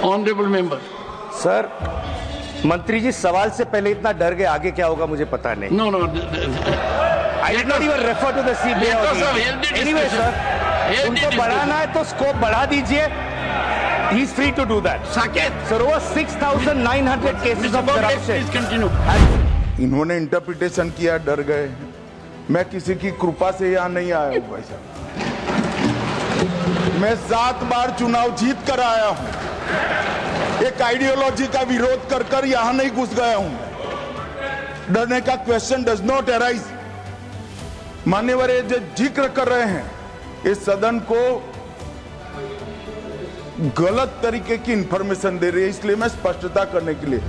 Honorable member. Sir, मंत्री जी सवाल से पहले इतना डर गए, आगे क्या होगा मुझे पता नहीं। No. I did not even refer to the CBI or the... Anyway, sir, उनको बढ़ाना है तो स्कोप बढ़ा दीजिए. He is free to do that. Saket. Sir, over 6,900 cases of corruption. Please continue. इन्होंने इंटरप्रिटेशन किया, डर गए. मैं किसी की कृपा से यहाँ नहीं आया हूँ भाई साहब. मैं 7 बार चुनाव जीत कर आया हूँ. एक आइडियोलॉजी का विरोध कर यहाँ नहीं घुस गया हूँ. डरने का क्वेश्चन डज नॉट अराइज. मान्यवर जो जिक्र कर रहे हैं, इस सदन को गलत तरीके की इंफॉर्मेशन दे रही है, इसलिए मैं स्पष्टता करने के लिए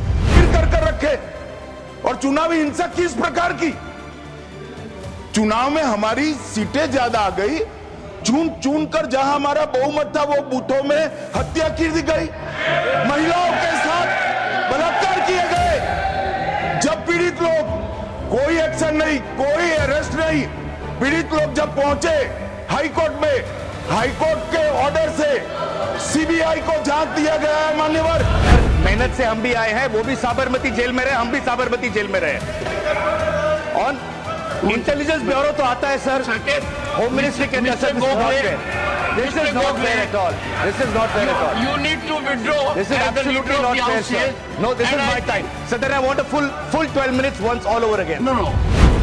कर रखे. और चुनावी हिंसा किस प्रकार की? चुनाव में हमारी सीटें ज्यादा आ गई, चुन कर जहां हमारा बहुमत था वो बूथों में हत्या की दी गई, महिलाओं के साथ बलात्कार किए गए. जब पीड़ित लोग, कोई एक्शन नहीं, कोई अरेस्ट नहीं. पीड़ित लोग जब पहुंचे हाईकोर्ट में, हाईकोर्ट के ऑर्डर से सीबीआई को जांच दिया गया है. मान्यवर, मेहनत से हम भी आए हैं, वो भी साबरमती जेल में रहे, हम भी साबरमती जेल में रहे. ऑन इंटेलिजेंस ब्यूरो तो आता है सर, होम मिनिस्ट्री के अंदर. This is not fair at all. This is not fair at all. You need to withdraw. This is absolutely not fair, sir. No, this is my time. So then I want a full 12 minutes once all over again. No.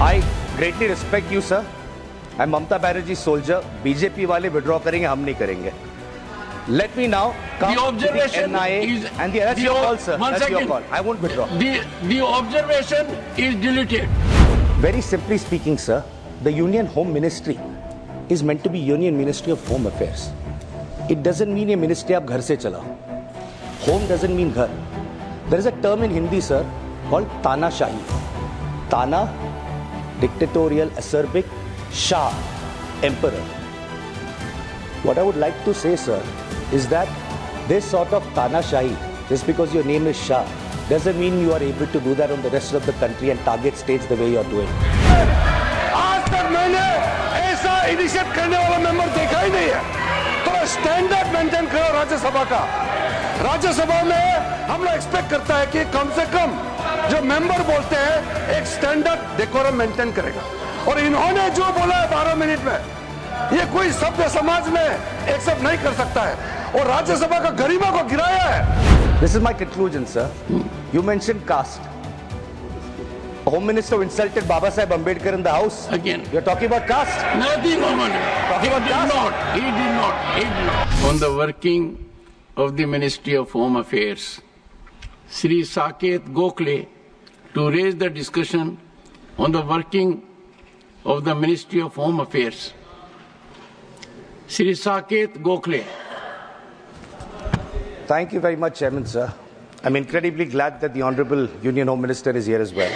I greatly respect you, sir. I'm Mamta Banerjee soldier. BJP वाले withdraw करेंगे, हम नहीं करेंगे. Let me now come The observation to the NIA is and that's your call, sir. One That's second. your call. I won't withdraw. The observation is deleted. Very simply speaking, sir, the Union Home Ministry is meant to be Union Ministry of Home Affairs. It doesn't mean a ministry आप घर से चलाओ. Home doesn't mean घर. There is a term in Hindi, sir, called तानाशाही. Tana, dictatorial, acerbic, Shah, emperor. What I would like to say, sir, is that this sort of तानाशाही, just because your name is Shah, doesn't mean you are able to do that on the rest of the country and target states the way you are doing. आज तक मैंने ऐसा initiate करने वाला member देखा ही नहीं है. तो स्टैंडर्ड मेंटेन करो राज्यसभा का. राज्यसभा में हम लोग एक्सपेक्ट करता है कि कम से कम जो मेंबर बोलते हैं एक स्टैंडर्ड डेकोरम मेंटेन करेगा. और इन्होंने जो बोला है 12 मिनट में, ये कोई सभ्य समाज में एक्सेप्ट नहीं कर सकता है और राज्यसभा का गरिमा को गिराया है. This is my conclusion, sir. You mentioned caste. A Home Minister insulted Baba Saheb Ambedkar in the house. Again. You're talking about caste? Nothing, Roman. Talking about caste? He did not. On the working of the Ministry of Home Affairs, Sri Saket Gokhale to raise the discussion on the working of the Ministry of Home Affairs. Sri Saket Gokhale. Thank you very much, Chairman, sir. I'm incredibly glad that the Honorable Union Home Minister is here as well.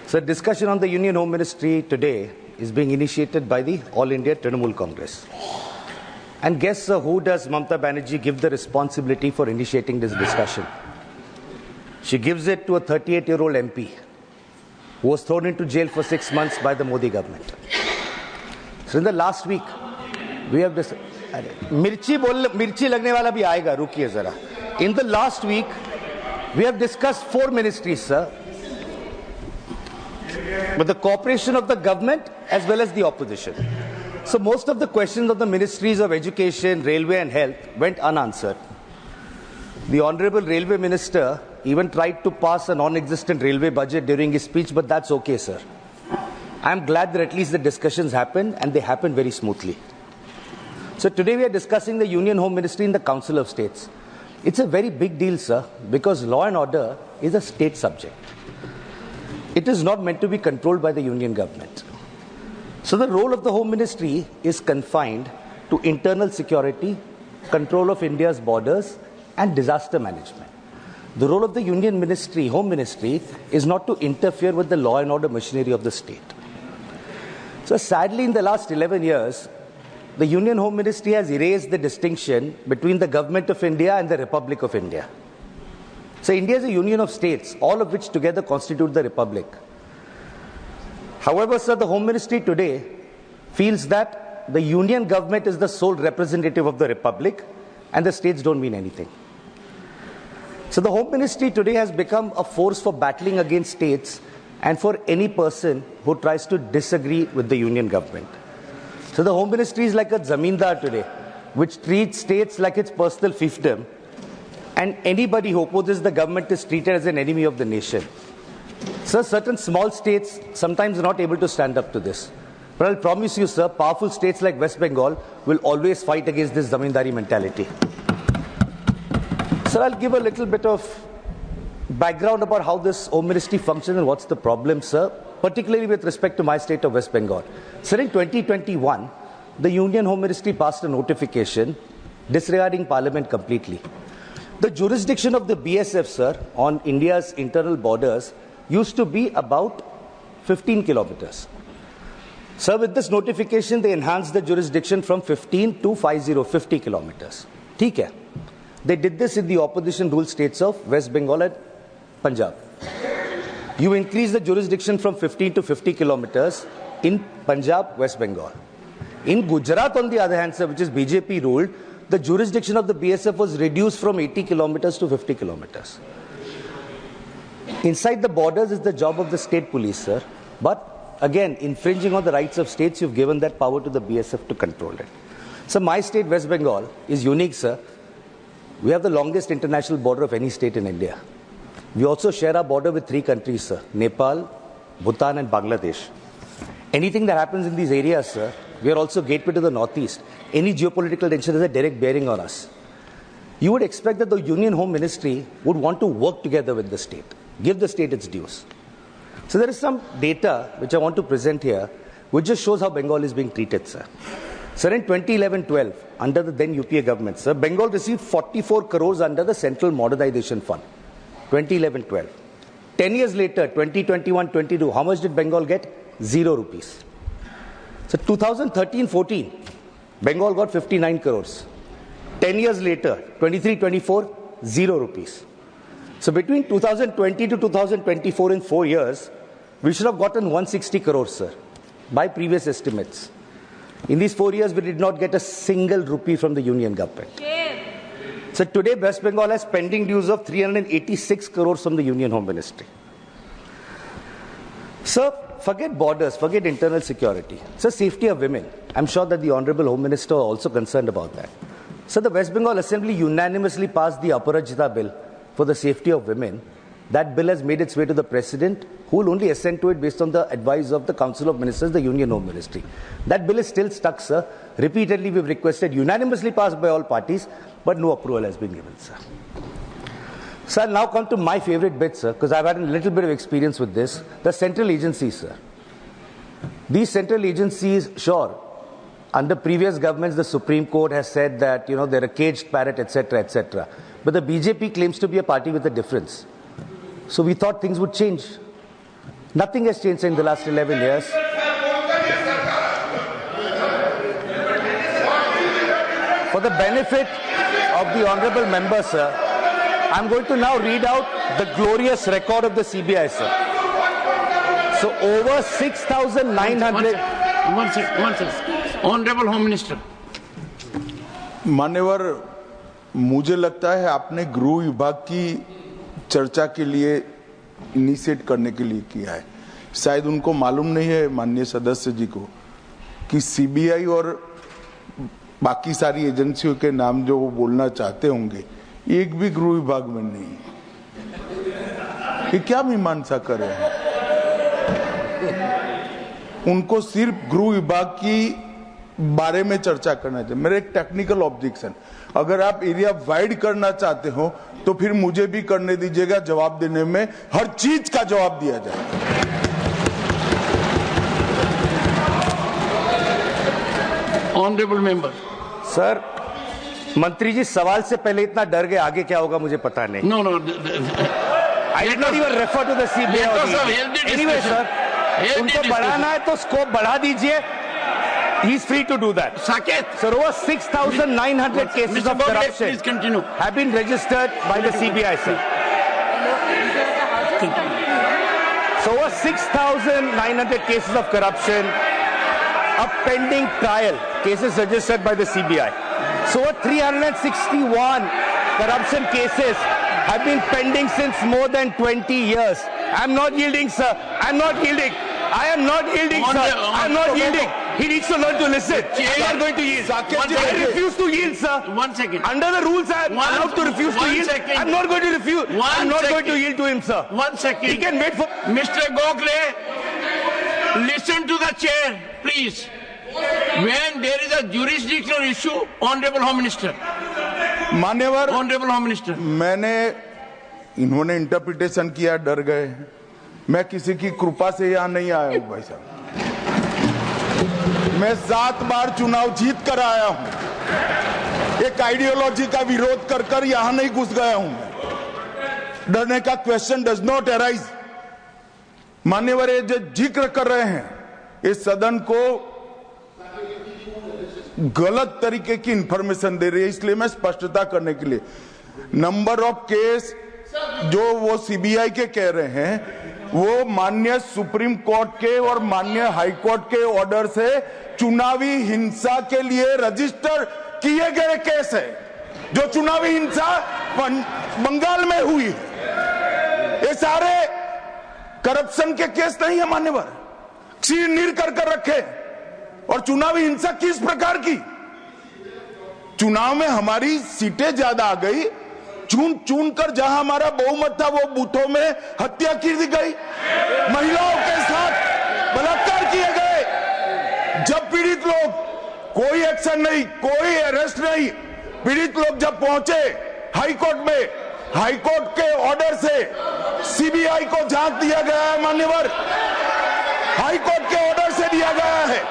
So, discussion on the Union Home Ministry today is being initiated by the All India Trinamool Congress. And guess, sir, who does Mamta Banerjee give the responsibility for initiating this discussion? She gives it to a 38-year-old MP who was thrown into jail for 6 months by the Modi government. So, in the last week, we have this. मिर्ची लगने वाला भी आएगा, रुकिए जरा. In the last week, we have discussed 4 ministries, sir, with the cooperation of the government as well as the opposition. So most of the questions of the ministries of education, railway and health went unanswered. The Honorable Railway Minister even tried to pass a non-existent railway budget during his speech, but that's okay, sir. I'm glad that at least the discussions happened and they happened very smoothly. So today we are discussing the Union Home Ministry in the Council of States. It's a very big deal, sir, because law and order is a state subject. It is not meant to be controlled by the Union government. So the role of the Home Ministry is confined to internal security, control of India's borders, and disaster management. The role of the Union Ministry, Home Ministry, is not to interfere with the law and order machinery of the state. So sadly, in the last 11 years, the Union Home Ministry has erased the distinction between the Government of India and the Republic of India. So India is a union of states, all of which together constitute the Republic. However, sir, the Home Ministry today feels that the Union government is the sole representative of the Republic and the states don't mean anything. So the Home Ministry today has become a force for battling against states and for any person who tries to disagree with the union government. So the Home Ministry is like a zamindar today, which treats states like its personal fiefdom, and anybody who opposes the government is treated as an enemy of the nation. Sir, certain small states sometimes are not able to stand up to this. But I'll promise you, sir, powerful states like West Bengal will always fight against this zamindari mentality. Sir, I'll give a little bit of background about how this Home Ministry functions and what's the problem, sir, particularly with respect to my state of West Bengal. Sir, in 2021, the Union Home Ministry passed a notification disregarding Parliament completely. The jurisdiction of the BSF, sir, on India's internal borders used to be about 15 kilometers. Sir, with this notification, they enhanced the jurisdiction from 15 to 50 kilometers. ठीक है. They did this in the opposition ruled states of West Bengal and Punjab. You increase the jurisdiction from 15 to 50 kilometers in Punjab, West Bengal. In Gujarat, on the other hand, sir, which is BJP ruled, the jurisdiction of the BSF was reduced from 80 kilometers to 50 kilometers. Inside the borders is the job of the state police, sir. But again, infringing on the rights of states, you've given that power to the BSF to control it. So my state, West Bengal, is unique, sir. We have the longest international border of any state in India. We also share our border with 3 countries, sir: Nepal, Bhutan, and Bangladesh. Anything that happens in these areas, sir, we are also gateway to the northeast. Any geopolitical tension has a direct bearing on us. You would expect that the Union Home Ministry would want to work together with the state, give the state its dues. So there is some data which I want to present here, which just shows how Bengal is being treated, sir. Sir, in 2011-12, under the then UPA government, sir, Bengal received 44 crores under the Central Modernization Fund. 2011-12. 10 years later, 2021-22, how much did Bengal get? 0 rupees. So 2013-14, Bengal got 59 crores. 10 years later, 23-24, 0 rupees. So between 2020 to 2024, in 4 years, we should have gotten 160 crores, sir, by previous estimates. In these 4 years, we did not get a single rupee from the union government. So today, West Bengal has pending dues of 386 crores from the Union Home Ministry. Sir, forget borders, forget internal security. Sir, safety of women. I'm sure that the Honorable Home Minister are also concerned about that. So the West Bengal Assembly unanimously passed the Aparajita Bill for the safety of women. That bill has made its way to the President, who will only assent to it based on the advice of the Council of Ministers, the Union Home Ministry. That bill is still stuck, sir. Repeatedly, we've requested, unanimously passed by all parties, but no approval has been given, sir. So I'll now come to my favorite bit, sir, because I've had a little bit of experience with this. The central agencies, sir. These central agencies, sure, under previous governments, the Supreme Court has said that, they're a caged parrot, etc., etc. But the BJP claims to be a party with a difference. So we thought things would change. Nothing has changed in the last 11 years. For the benefit of the honorable member, sir, I'm going to now read out the glorious record of the CBI, sir. So over 6,900... One second. Honorable Home Minister. मान्यवर, मुझे लगता है आपने गृह विभाग की चर्चा के लिए इनिशिएट करने के लिए किया है। शायद उनको मालूम नहीं है माननीय सदस्य जी को कि सीबीआई और बाकी सारी एजेंसियों के नाम जो वो बोलना चाहते होंगे, एक भी गृह विभाग में नहीं। ये क्या मीमांसा कर रहे हैं? उनको सिर्फ गृह विभाग की बारे में चर्चा करना चाहिए। मेरा एक टेक्निकल ऑब्जेक्शन, अगर आप एरिया वाइड करना चाहते हो तो फिर मुझे भी करने दीजिएगा, जवाब देने में हर चीज का जवाब दिया जाए। Honourable member. सर, मंत्री जी सवाल से पहले इतना डर गए, आगे क्या होगा मुझे पता नहीं। No I did not even refer to the CBI. Anyway sir, उनको बढ़ाना है तो स्कोप बढ़ा दीजिए। He is free to do that. Saket. Sir, over 6,900 cases of corruption have been registered by the CBI, sir. So over 6,900 cases of corruption, a pending trial, cases registered by the CBI. So over 361 corruption cases have been pending since more than 20 years. I'm not yielding, sir. I'm not yielding. I am not yielding, sir. I'm not yielding. He needs to learn to listen. I'm not going to yield. I refuse to yield, sir. 1 second. Under the rules, I am allowed to refuse to yield. I'm not going to refuse. I'm not going to yield to him, sir. 1 second. He can wait for... Mr. Gokhale, listen to the chair, please. When there is a jurisdictional issue, Honorable Home Minister. मान्यवर, Honorable Home Minister. इन्होंने interpretation किया, डर गए। मैं किसी की कृपा से यहाँ नहीं आया हूँ भाई साहब। मैं 7 बार चुनाव जीत कर आया हूँ। एक आइडियोलॉजी का विरोध कर यहाँ नहीं घुस गया हूँ। डरने का क्वेश्चन डज नॉट अराइज। मान्यवर, ये जो जिक्र कर रहे हैं, इस सदन को गलत तरीके की इंफॉर्मेशन दे रही है, इसलिए मैं स्पष्टता करने के लिए नंबर ऑफ केस जो वो सीबीआई के कह रहे हैं, वो माननीय सुप्रीम कोर्ट के और माननीय हाई कोर्ट के ऑर्डर से चुनावी हिंसा के लिए रजिस्टर किए गए केस है। जो चुनावी हिंसा बंगाल में हुई, ये सारे करप्शन के केस नहीं है मान्यवर। नीर कर रखे। और चुनावी हिंसा किस प्रकार की? चुनाव में हमारी सीटें ज्यादा आ गई, चुन कर जहां हमारा बहुमत था वो बूथों में हत्या की दी गई, महिलाओं के साथ बलात्कार किए गए। जब पीड़ित लोग, कोई एक्शन नहीं, कोई अरेस्ट नहीं, पीड़ित लोग जब पहुंचे हाई कोर्ट में, हाई कोर्ट के ऑर्डर से सीबीआई को जांच दिया गया है मान्यवर, हाई कोर्ट के ऑर्डर से दिया गया है।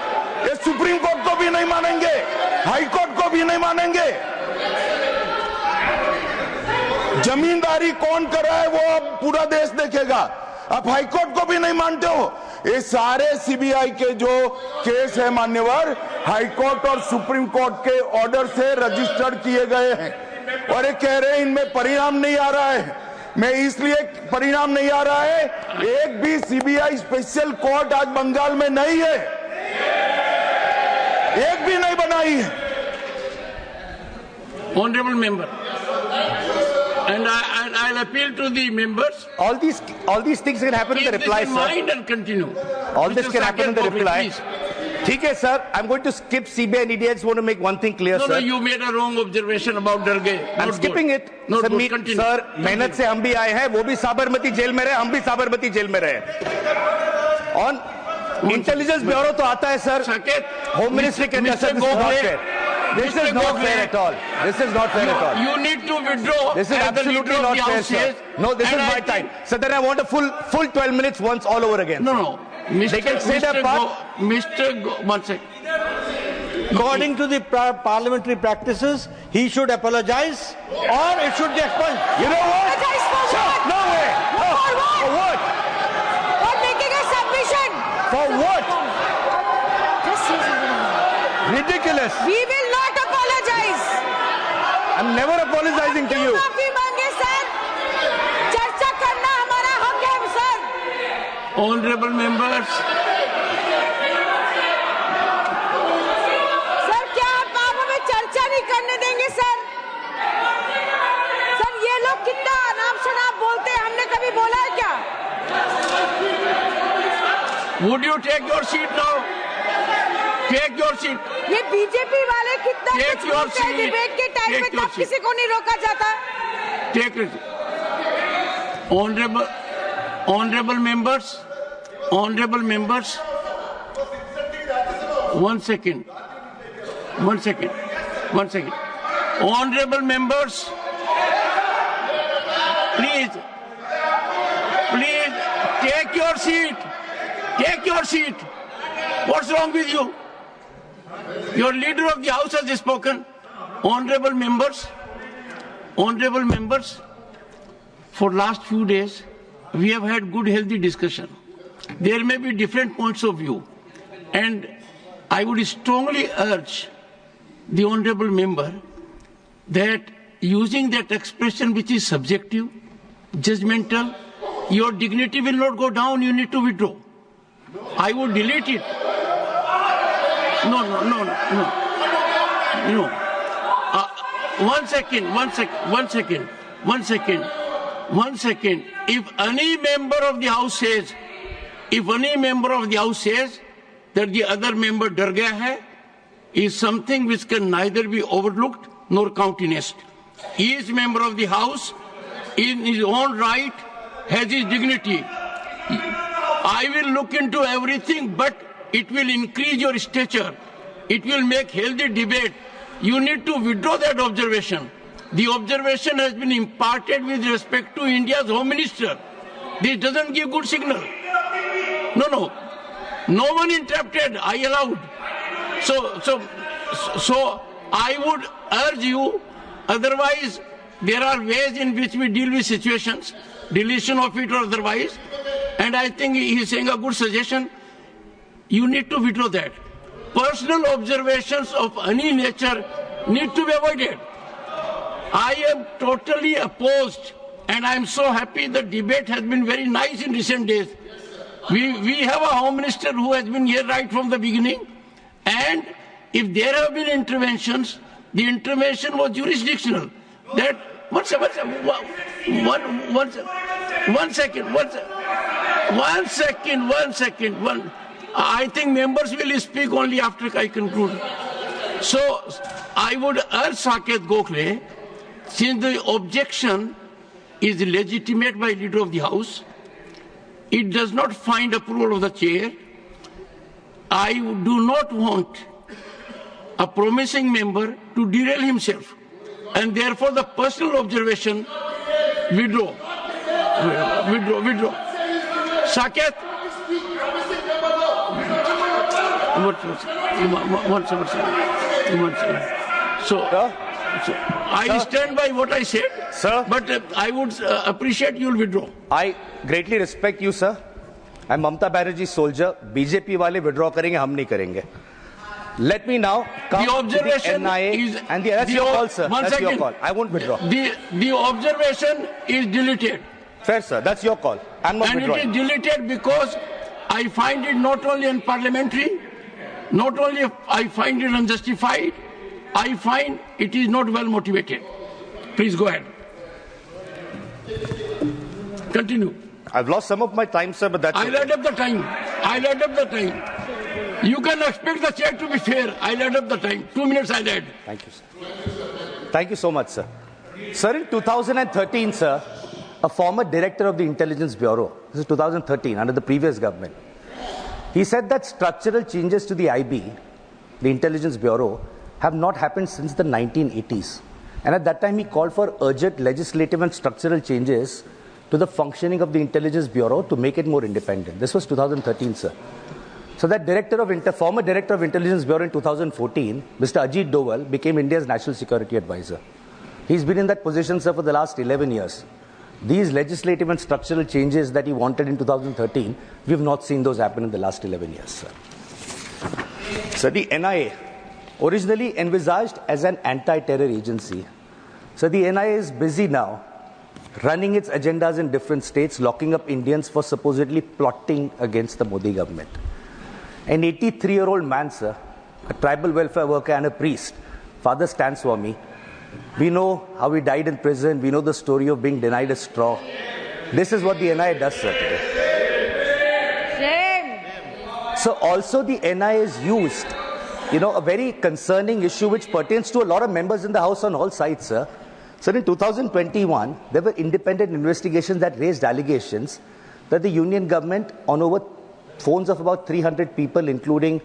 ये सुप्रीम कोर्ट को भी नहीं मानेंगे, हाई कोर्ट को भी नहीं मानेंगे। जमींदारी कौन कर रहा है वो अब पूरा देश देखेगा। आप हाई कोर्ट को भी नहीं मानते हो। ये सारे सीबीआई के जो केस है मान्यवर, हाई कोर्ट और सुप्रीम कोर्ट के ऑर्डर से रजिस्टर्ड किए गए हैं, और ये कह रहे हैं इनमें परिणाम नहीं आ रहा है। मैं इसलिए परिणाम नहीं आ रहा है, एक भी सीबीआई स्पेशल कोर्ट आज बंगाल में नहीं है, एक भी नहीं बनाई है। Honorable member, and I'll appeal to the members. All these things can happen in the reply, sir. Mind and continue. All this can happen in the reply. ठीक है sir, I'm going to skip CBI and ED. I just want to make one thing clear, sir. No, you made a wrong observation about Darge. I'm skipping it. No, sir, continue. Sir, मेहनत से हम भी आए हैं, वो भी Sabarmati jail में रहे, हम भी साबरमती जेल में रहे। On इंटेलिजेंस ब्यूरो तो आता है सर, होम मिनिस्ट्री के अंदर। This is not fair at all. This is not fair at all. You need to withdraw. This is absolutely not fair, sir. No, this is my time. So then I want a full 12 minutes once all over again. No. They can say their part. One second. According to the parliamentary practices, he should apologize or it should be expunged. You know what? Apologize for what? No way. No. For what? For making a submission. For what? Just Ridiculous. We will not apologize. I'm never apologizing to you. माफी मांगे sir, चर्चा करना हमारा हक है sir. Honorable members. Sir क्या आप हमें चर्चा नहीं करने देंगे सर? सर ये लोग कितना अनाप शनाप बोलते हैं, हमने कभी बोला है क्या? Would you take your seat now? Take your seat. ये बीजेपी वाले कितना Take कुछ your बोलते हैं seat. डिबेट के टाइम Take में, your तब seat. किसी को नहीं रोका जाता। Take it. Honorable members. One second. Honorable members, please take your seat. Take your seat. What's wrong with you? Your leader of the house has spoken. Honorable members, for last few days, we have had good, healthy discussion. There may be different points of view, and I would strongly urge the honorable member that using that expression which is subjective, judgmental, your dignity will not go down, you need to withdraw. I would delete it. No. One second. 1 second. If any member of the House says, that the other member dar gaya hai, is something which can neither be overlooked nor countenanced. He is member of the House, in his own right, has his dignity. I will look into everything, but it will increase your stature. It will make healthy debate. You need to withdraw that observation. The observation has been imparted with respect to India's Home Minister. This doesn't give good signal. No. No one interrupted. I allowed. So I would urge you, otherwise there are ways in which we deal with situations, deletion of it or otherwise, and I think he is saying a good suggestion. You need to withdraw that. Personal observations of any nature need to be avoided. I am totally opposed, and I am so happy the debate has been very nice in recent days. We have a Home Minister who has been here right from the beginning, and if there have been interventions, the intervention was jurisdictional. That one second. I think members will speak only after I conclude. So I would urge Saket Gokhale, since the objection is legitimate by Leader of the House, it does not find approval of the chair. I do not want a promising member to derail himself, and therefore the personal observation withdraw. Saket. So I stand by what I said, sir, but I would appreciate you will withdraw. I greatly respect you, sir. I'm Mamta Banerjee's soldier. BJP wale withdraw karenge, hum nahi karenge. Let me now come the observation to the NIA is, and that's your call, sir. That's second. Your call. I won't withdraw. The observation is deleted. Fair, sir. That's your call. I'm not withdrawing. It is deleted because I find it not only unparliamentary, not only I find it unjustified, I find it is not well motivated. Please go ahead. Continue. I've lost some of my time, sir, but that's I'll add up the time. You can expect the chair to be fair. I'll add up the time. 2 minutes I'll add. Thank you, sir. Thank you so much, sir. Sir, in 2013, sir, a former director of the Intelligence Bureau, this is 2013, under the previous government, he said that structural changes to the IB, the Intelligence Bureau, have not happened since the 1980s. And at that time, he called for urgent legislative and structural changes to the functioning of the Intelligence Bureau to make it more independent. This was 2013, sir. So that former director of Intelligence Bureau in 2014, Mr. Ajit Doval, became India's National Security Advisor. He's been in that position, sir, for the last 11 years. These legislative and structural changes that he wanted in 2013, we have not seen those happen in the last 11 years, sir. So the NIA, originally envisaged as an anti-terror agency, so the NIA is busy now running its agendas in different states, locking up Indians for supposedly plotting against the Modi government. An 83-year-old man, sir, a tribal welfare worker and a priest, Father Stan Swami, we know how he died in prison. We know the story of being denied a straw. This is what the NIA does, sir, today. Shame. So also the NIA is used, a very concerning issue which pertains to a lot of members in the House on all sides, sir. So in 2021, there were independent investigations that raised allegations that the union government, on over phones of about 300 people, including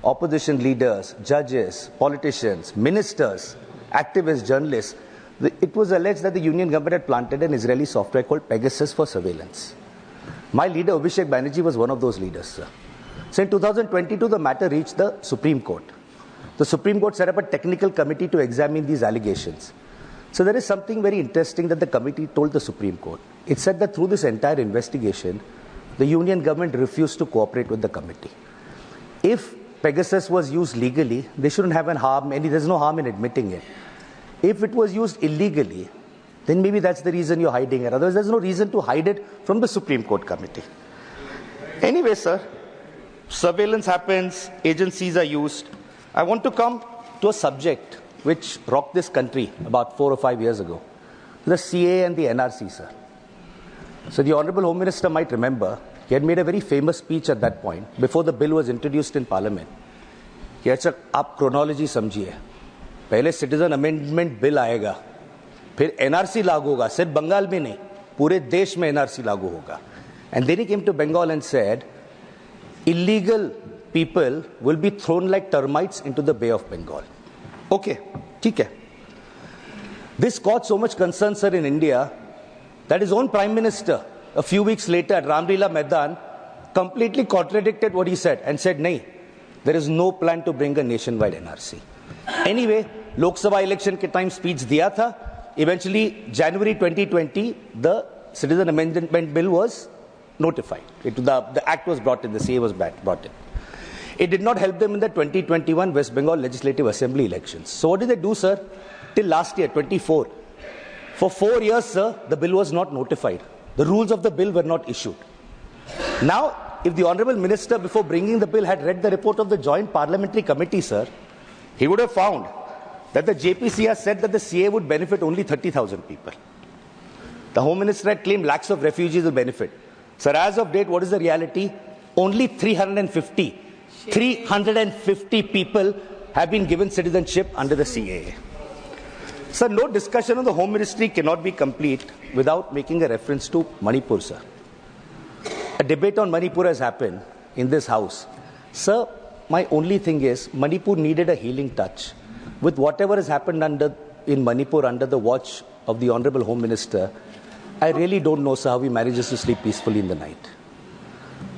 opposition leaders, judges, politicians, ministers, activists, journalists, it was alleged that the union government had planted an Israeli software called Pegasus for surveillance. My leader, Abhishek Banerjee, was one of those leaders, sir. So in 2022, the matter reached the Supreme Court. The Supreme Court set up a technical committee to examine these allegations. So there is something very interesting that the committee told the Supreme Court. It said that through this entire investigation, the union government refused to cooperate with the committee. If Pegasus was used legally, they shouldn't have there's no harm in admitting it. If it was used illegally, then maybe that's the reason you're hiding it. Otherwise, there's no reason to hide it from the Supreme Court committee. Anyway, sir, surveillance happens, agencies are used. I want to come to a subject which rocked this country about 4 or 5 years ago. The CA and the NRC, sir. So the Honorable Home Minister might remember, he had made a very famous speech at that point, before the bill was introduced in Parliament. कि अच्छा आप chronology समझिए, पहले Citizen Amendment Bill आएगा, फिर NRC लागू होगा, सिर्फ बंगाल में नहीं, पूरे देश में NRC लागू होगा. And then he came to Bengal and said, illegal people will be thrown like termites into the Bay of Bengal. Okay, ठीक है. This caused so much concern, sir, in India, that his own Prime Minister, a few weeks later at Ramlila Maidan, completely contradicted what he said and said, "Nahi, there is no plan to bring a nationwide NRC." Anyway, Lok Sabha election ke time speech diya tha. Eventually, January 2020, the Citizen Amendment Bill was notified. The act was brought in, the CA was brought in. It did not help them in the 2021 West Bengal Legislative Assembly elections. So what did they do, sir? Till last year, 24. For 4 years, sir, the bill was not notified. The rules of the bill were not issued. Now, if the Honourable Minister, before bringing the bill, had read the report of the Joint Parliamentary Committee, sir, he would have found that the JPC has said that the CA would benefit only 30,000 people. The Home Minister had claimed lakhs of refugees will benefit. Sir, as of date, what is the reality? Only 350 people have been given citizenship under the CAA. Sir, no discussion on the Home Ministry cannot be complete without making a reference to Manipur, sir. A debate on Manipur has happened in this House. Sir, my only thing is, Manipur needed a healing touch. With whatever has happened in Manipur under the watch of the Honourable Home Minister, I really don't know, sir, how he manages to sleep peacefully in the night.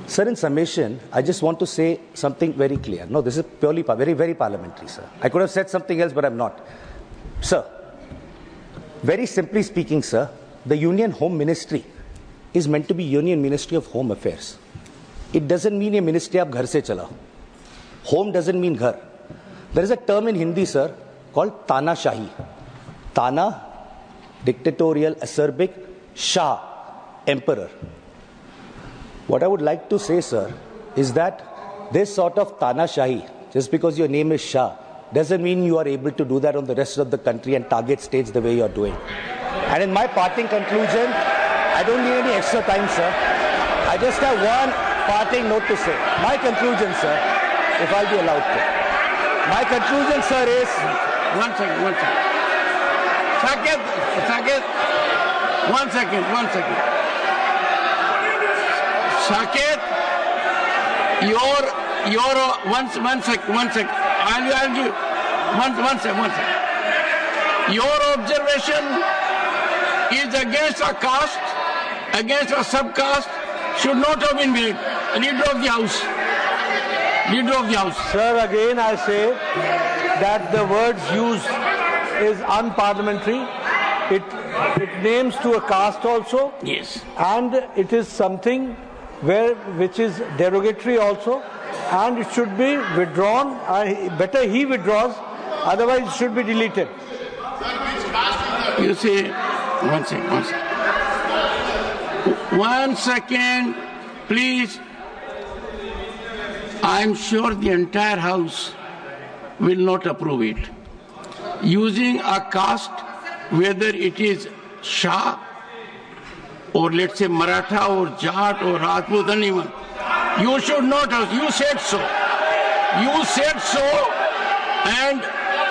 Sir, in summation, I just want to say something very clear. No, this is purely very, very parliamentary, sir. I could have said something else, but I'm not. Sir, very simply speaking, sir, the Union Home Ministry is meant to be Union Ministry of Home Affairs. It doesn't mean a ministry of ghar se chala. Home doesn't mean ghar. There is a term in Hindi, sir, called Tanashahi. Tana, dictatorial, acerbic, Shah, emperor. What I would like to say, sir, is that this sort of Tanashahi, just because your name is Shah, doesn't mean you are able to do that on the rest of the country and target states the way you are doing. And in my parting conclusion, I don't need any extra time, sir. I just have one parting note to say. My conclusion, sir, if I'll be allowed to. My conclusion, sir, is... One second. Saket, one second. Saket, one second. I'll give one second. Your observation is against a caste, against a subcaste, should not have been made. Leader of the House. Sir, again I say that the words used is unparliamentary. It names to a caste also. Yes. And it is something which is derogatory also, and it should be withdrawn. Better he withdraws, otherwise it should be deleted. You see, one second, please. I'm sure the entire House will not approve it. Using a caste, whether it is Shah or let's say Maratha or Jat or Rajput, anyone, you should not have. You said so. And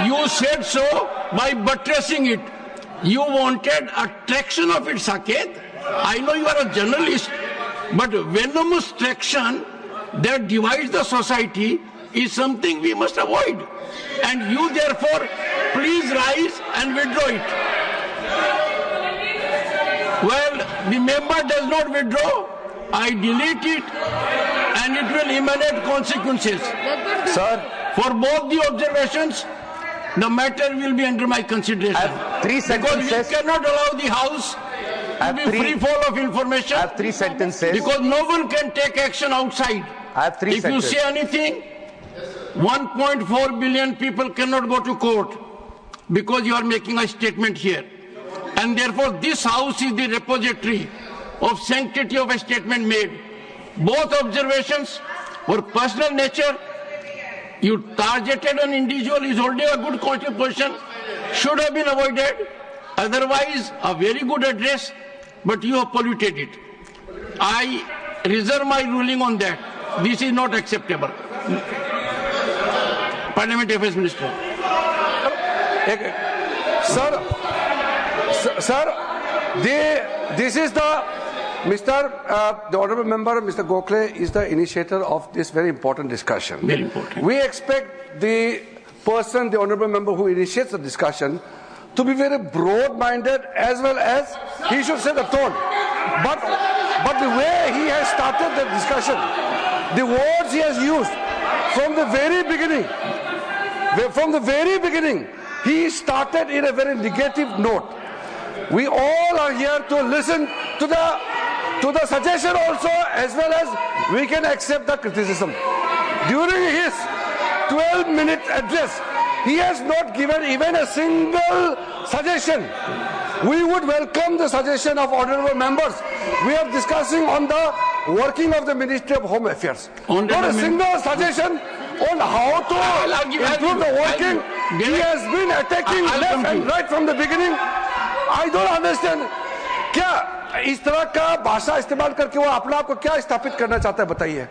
you said so by buttressing it. You wanted a traction of it, Saket. I know you are a journalist, but venomous traction that divides the society is something we must avoid. And you therefore, please rise and withdraw it. Well, the member does not withdraw, I delete it, and it will emanate consequences. Sir, for both the observations, the matter will be under my consideration. I have 3 sentences. Because we cannot allow the House to be free fall of information. I have 3 sentences. Because no one can take action outside. I have 3 sentences. If you say anything, 1.4 billion people cannot go to court because you are making a statement here. And therefore this House is the repository of sanctity of a statement made. Both observations were personal nature. You targeted an individual who is holding a good constitution, should have been avoided. Otherwise, a very good address, but you have polluted it. I reserve my ruling on that. This is not acceptable. Parliament Affairs Minister. This is the honourable member, Mr. Gokhale, is the initiator of this very important discussion. Very important. We expect the person, the honourable member who initiates the discussion, to be very broad-minded as well as he should set the tone. But the way he has started the discussion, the words he has used from the very beginning, he started in a very negative note. We all are here to listen to the suggestion also, as well as we can accept the criticism. During his 12-minute address, he has not given even a single suggestion. We would welcome the suggestion of honourable members. We are discussing on the working of the Ministry of Home Affairs. Not a single suggestion on how to improve the working. He has been attacking left and right from the beginning. I don't understand. क्या इस तरह का भाषा इस्तेमाल करके वो अपने आप को क्या स्थापित करना चाहता है, बताइए।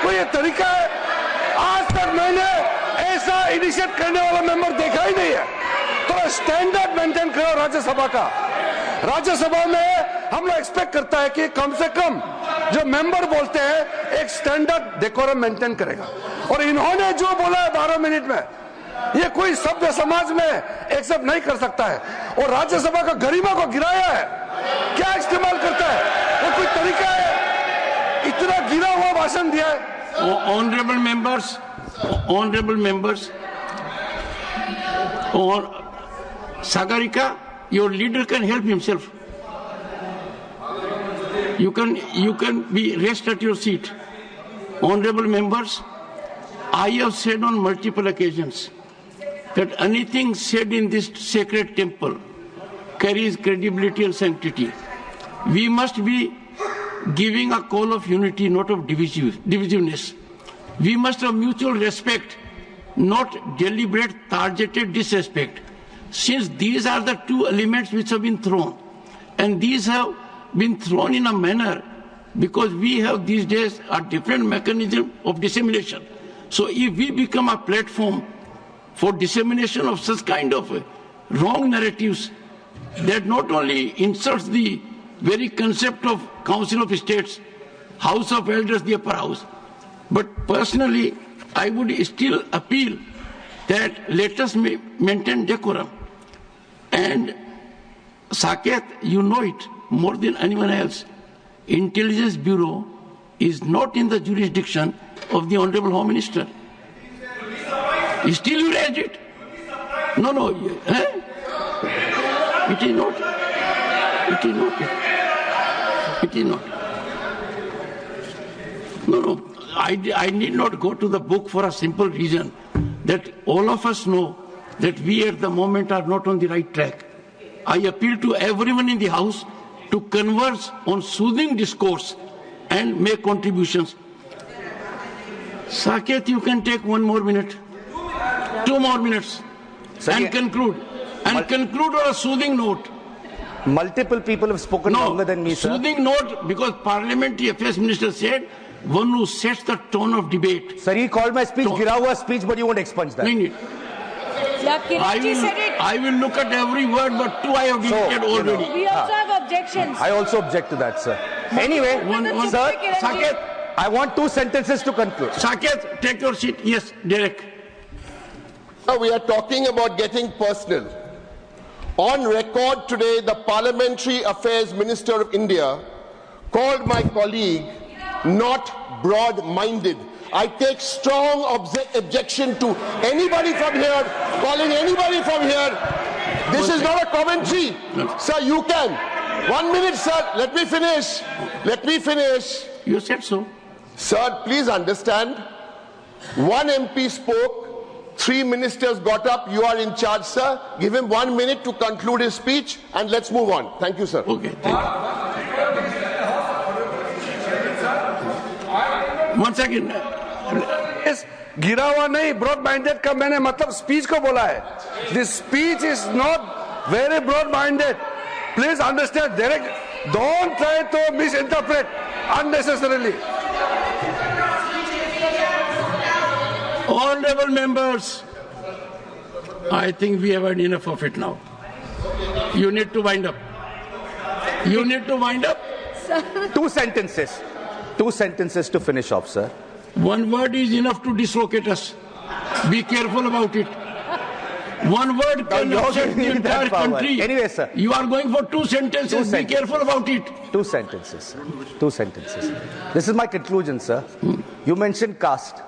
कोई तरीका है? आज तक मैंने ऐसा इनिशिएट करने वाला मेंबर देखा ही नहीं है। तो स्टैंडर्ड मेंटेन करो राज्यसभा का। राज्यसभा में हम लोग एक्सपेक्ट करता है कि कम से कम जो मेंबर बोलते हैं एक स्टैंडर्ड डेकोरम मेंटेन करेगा। और इन्होंने जो बोला है 12 मिनट में, ये कोई सभ्य समाज में एक्सेप्ट नहीं कर सकता है। और राज्यसभा का गरिमा को गिराया है। क्या इस्तेमाल करता है? वो कोई तरीका है? इतना गिरा हुआ भाषण दिया है। Honorable members, or Sagarika, your leader can help himself. You can be rest at your seat. Honorable members, I have said on multiple occasions that anything said in this sacred temple carries credibility and sanctity. We must be giving a call of unity, not of divisiveness. We must have mutual respect, not deliberate, targeted disrespect. Since these are the two elements which have been thrown, and these have been thrown in a manner because we have these days a different mechanism of dissemination. So if we become a platform for dissemination of such kind of wrong narratives that not only insults the very concept of Council of States, House of Elders, the upper house, but personally I would still appeal that let us maintain decorum. And Saket, you know it more than anyone else. Intelligence Bureau is not in the jurisdiction of the Honorable Home Minister. Still you raise it? No. It is not. No. I need not go to the book for a simple reason that all of us know that we at the moment are not on the right track. I appeal to everyone in the House to converse on soothing discourse and make contributions. Saket, you can take 1 more minute, 2 more minutes, and conclude. And conclude on a soothing note. Multiple people have spoken longer than me, sir. Soothing note, because Parliamentary Affairs Minister said, one who sets the tone of debate. Sir, he called my speech gira hua speech, but you won't expunge that. No. I will look at every word, but 2 I have deleted already. We also have objections. I also object to that, sir. Anyway, sir, Saket, I want 2 sentences to conclude. Saket, take your seat. Yes, Derek. We are talking about getting personal. On record today, the Parliamentary Affairs Minister of India called my colleague not broad-minded. I take strong objection to anybody from here calling anybody from here. This is not a commentary. Sir, you can. 1 minute, sir. Let me finish. You said so. Sir, please understand. 1 MP spoke. 3 ministers got up. You are in charge, sir. Give him 1 minute to conclude his speech and let's move on. Thank you, sir. Okay, thank you. Once again. गिरा हुआ नहीं, broad minded का मैंने मतलब speech को बोला है. This speech is not very broad minded. Please understand. Don't try to misinterpret unnecessarily. Honorable members, I think we have had enough of it now. You need to wind up. You need to wind up. Two sentences. Two sentences to finish off, sir. One word is enough to dislocate us. Be careful about it. One word can you're upset giving the me that entire power. country. Anyway, sir. You are going for two sentences. Be careful about it. Two sentences, sir. Two sentences. This is my conclusion, sir. You mentioned caste.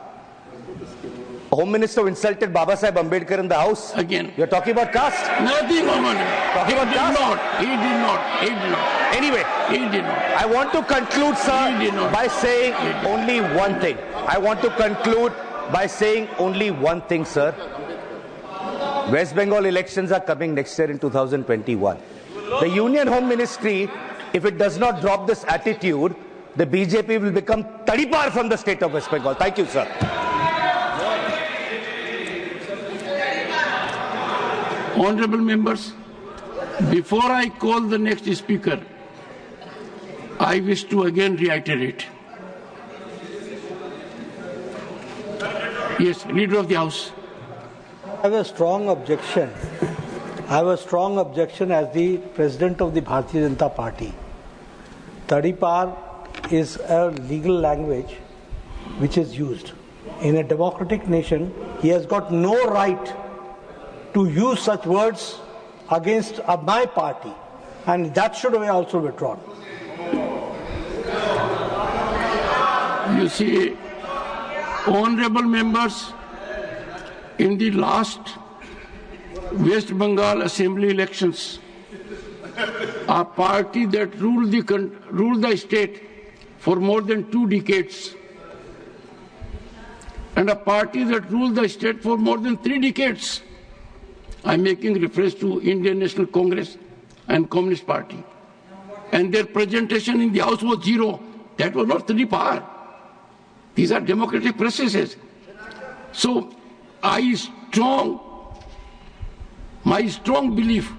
Home Minister insulted Baba Sahib Ambedkar in the House. Again. You're talking about caste? Nothing, Oman. Talking about caste? He did not. He did not. Anyway, He did not. I want to conclude, He sir, did not. by saying only one thing. I want to conclude by saying only one thing, sir. West Bengal elections are coming next year in 2021. The Union Home Ministry, if it does not drop this attitude, the BJP will become Tadipar from the state of West Bengal. Thank you, sir. Honorable members, before I call the next speaker, I wish to again reiterate. Yes, Leader of the House. I have a strong objection. I have a strong objection as the President of the Bharatiya Janata Party. Tadipar is a legal language which is used. In a democratic nation, he has got no right to use such words against my party, and that should be also withdrawn. You see, honorable members, in the last West Bengal Assembly elections, a party that ruled the state for more than 2 decades, and a party that ruled the state for more than 3 decades. I'm making reference to Indian National Congress and Communist Party. And their presentation in the House was 0. That was not Tadipar. These are democratic processes. So my strong belief,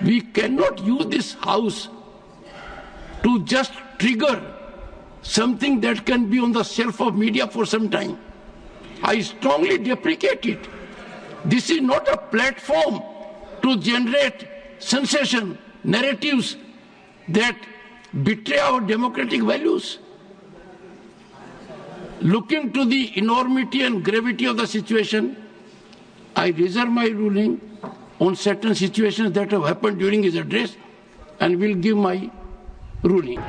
we cannot use this House to just trigger something that can be on the shelf of media for some time. I strongly deprecate it. This is not a platform to generate sensation, narratives that betray our democratic values. Looking to the enormity and gravity of the situation, I reserve my ruling on certain situations that have happened during his address and will give my ruling.